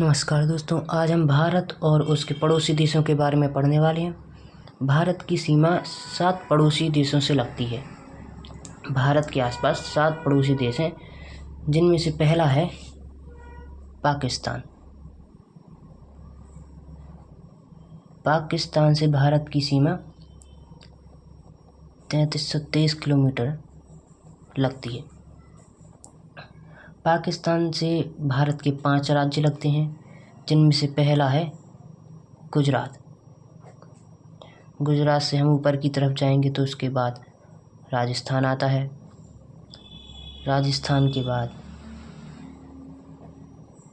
नमस्कार दोस्तों, आज हम भारत और उसके पड़ोसी देशों के बारे में पढ़ने वाले हैं। भारत की सीमा 7 पड़ोसी देशों से लगती है। भारत के आसपास 7 पड़ोसी देश हैं, जिनमें से पहला है पाकिस्तान। पाकिस्तान से भारत की सीमा 3323 किलोमीटर लगती है। पाकिस्तान से भारत के 5 राज्य लगते हैं, जिनमें से पहला है गुजरात। गुजरात से हम ऊपर की तरफ जाएंगे तो उसके बाद राजस्थान आता है। राजस्थान के बाद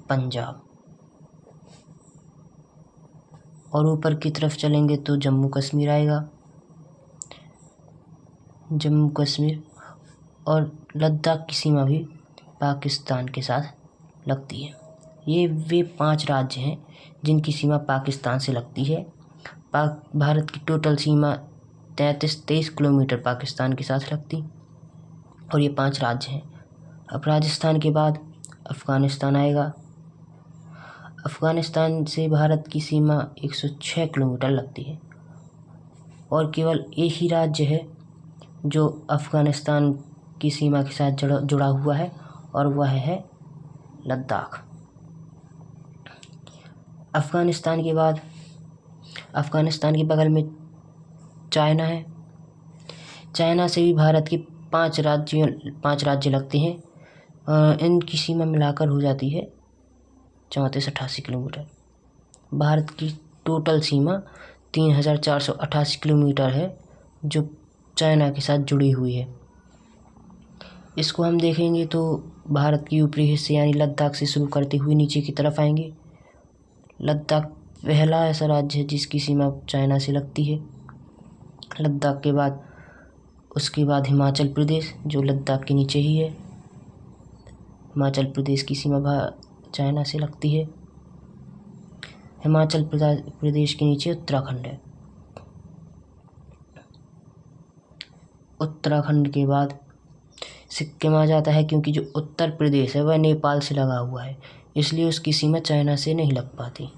पंजाब, और ऊपर की तरफ चलेंगे तो जम्मू कश्मीर आएगा। जम्मू कश्मीर और लद्दाख की सीमा भी पाकिस्तान के साथ लगती है। ये वे 5 राज्य हैं जिनकी सीमा पाकिस्तान से लगती है। भारत की टोटल सीमा 3323 किलोमीटर पाकिस्तान के साथ लगती, और ये 5 राज्य हैं। अब राजस्थान के बाद अफ़गानिस्तान आएगा। अफ़गानिस्तान से भारत की सीमा 106 किलोमीटर लगती है, और केवल एक ही राज्य है जो अफ़गानिस्तान की सीमा के साथ जुड़ा हुआ है, और वह है लद्दाख। अफ़गानिस्तान के बाद अफ़गानिस्तान के बगल में चाइना है। चाइना से भी भारत के 5 राज्य लगते हैं। इनकी सीमा मिलाकर हो जाती है 3488 किलोमीटर। भारत की टोटल सीमा 3488 किलोमीटर है, जो चाइना के साथ जुड़ी हुई है। इसको हम देखेंगे तो भारत की ऊपरी हिस्से यानी लद्दाख से शुरू करते हुए नीचे की तरफ आएंगे। लद्दाख पहला ऐसा राज्य है जिसकी सीमा चाइना से लगती है। लद्दाख के बाद उसके बाद हिमाचल प्रदेश, जो लद्दाख के नीचे ही है। हिमाचल प्रदेश की सीमा चाइना से लगती है। हिमाचल प्रदेश के नीचे उत्तराखंड है। उत्तराखंड के बाद सिक्किम आ जाता है, क्योंकि जो उत्तर प्रदेश है वह नेपाल से लगा हुआ है, इसलिए उसकी सीमा चाइना से नहीं लग पाती,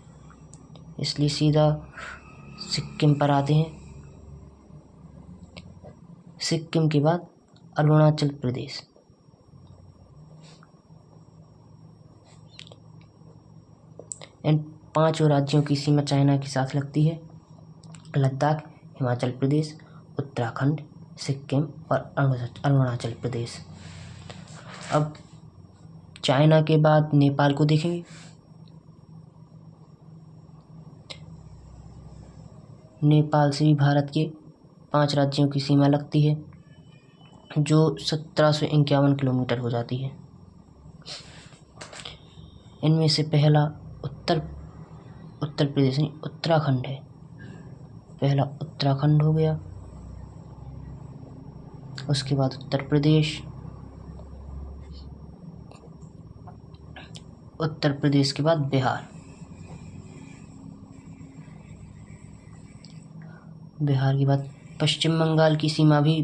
इसलिए सीधा सिक्किम पर आते हैं। सिक्किम के बाद अरुणाचल प्रदेश। इन 5 राज्यों की सीमा चाइना के साथ लगती है। लद्दाख, हिमाचल प्रदेश, उत्तराखंड, सिक्किम और अरुणाचल प्रदेश। अब चाइना के बाद नेपाल को देखेंगे। नेपाल से भी भारत के 5 राज्यों की सीमा लगती है, जो 1751 किलोमीटर हो जाती है। इनमें से पहला उत्तर प्रदेश नहीं, उत्तराखंड है। पहला उत्तराखंड हो गया, उसके बाद उत्तर प्रदेश, उत्तर प्रदेश के बाद बिहार, बिहार के बाद पश्चिम बंगाल की सीमा भी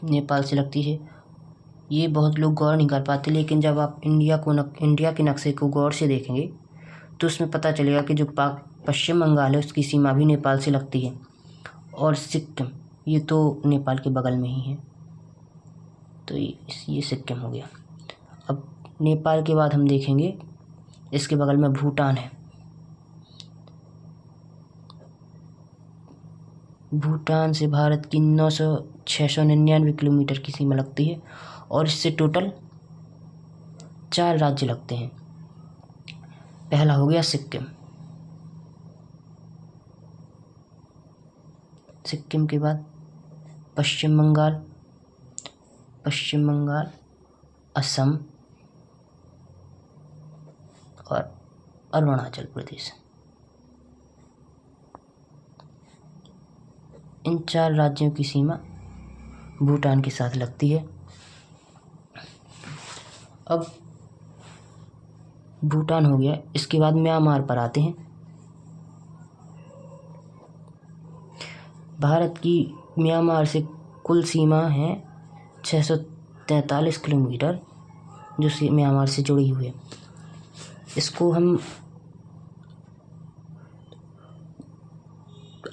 नेपाल से लगती है। ये बहुत लोग गौर नहीं कर पाते, लेकिन जब आप इंडिया के नक्शे को गौर से देखेंगे तो उसमें पता चलेगा कि जो पश्चिम बंगाल है उसकी सीमा भी नेपाल से लगती है। और सिक्किम, ये तो नेपाल के बगल में ही है, तो ये सिक्किम हो गया। अब नेपाल के बाद हम देखेंगे, इसके बगल में भूटान है। भूटान से भारत की 699 किलोमीटर की सीमा लगती है, और इससे टोटल 4 राज्य लगते हैं। पहला हो गया सिक्किम। सिक्किम के बाद पश्चिम बंगाल, असम और अरुणाचल प्रदेश। इन 4 राज्यों की सीमा भूटान के साथ लगती है। अब भूटान हो गया, इसके बाद म्यांमार पर आते हैं। भारत की म्यांमार से कुल सीमा है 643 किलोमीटर, जो म्यांमार से जुड़ी हुई है। इसको हम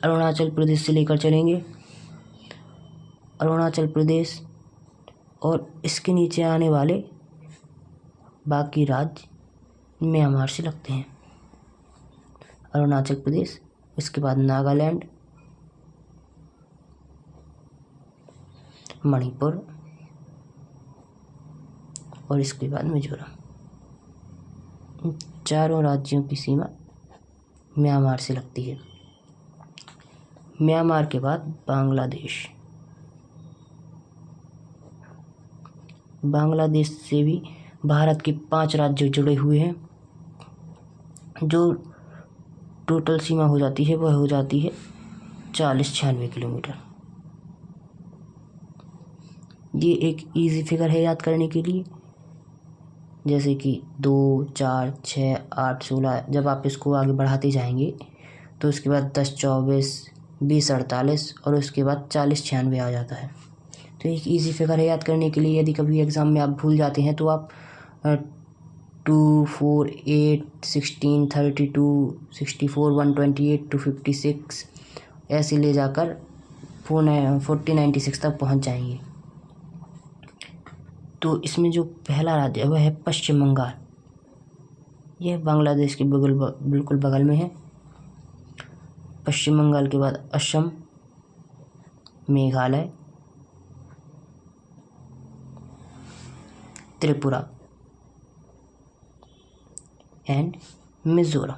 अरुणाचल प्रदेश से लेकर चलेंगे, अरुणाचल प्रदेश, और इसके नीचे आने वाले बाकी राज्य म्यांमार से लगते हैं। अरुणाचल प्रदेश, इसके बाद नागालैंड, मणिपुर और इसके बाद मिजोरम। इन चारों राज्यों की सीमा म्यांमार से लगती है। म्यांमार के बाद बांग्लादेश। बांग्लादेश से भी भारत के 5 राज्य जुड़े हुए हैं। जो टोटल सीमा हो जाती है वह हो जाती है 40-96 किलोमीटर। ये एक इजी फिगर है याद करने के लिए, जैसे कि 2, 4, 6, 8, 16। जब आप इसको आगे बढ़ाते जाएंगे तो उसके बाद 10, 24, 20, 48 और उसके बाद 40, 96 आ जाता है। तो एक इजी फिगर है याद करने के लिए। यदि कभी एग्ज़ाम में आप भूल जाते हैं तो आप 2, 4, 8, 16, 32, 64, 128, 256 ऐसे ले जाकर 4096 तक पहुंच जाएंगे। तो इसमें जो पहला राज्य है वह है पश्चिम बंगाल। यह बांग्लादेश के बिल्कुल बगल में है। पश्चिम बंगाल के बाद असम, मेघालय, त्रिपुरा एंड मिजोरम।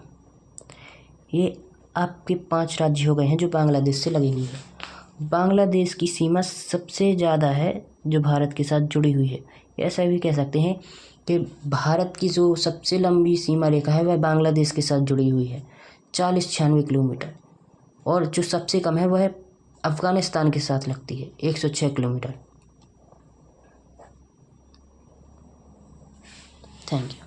ये आपके 5 राज्य हो गए हैं जो बांग्लादेश से लगे हुए हैं। बांग्लादेश की सीमा सबसे ज़्यादा है जो भारत के साथ जुड़ी हुई है। ऐसा भी कह सकते हैं कि भारत की जो सबसे लंबी सीमा रेखा है वह बांग्लादेश के साथ जुड़ी हुई है, 40-96 किलोमीटर। और जो सबसे कम है वह अफ़गानिस्तान के साथ लगती है, 106 किलोमीटर। Thank you.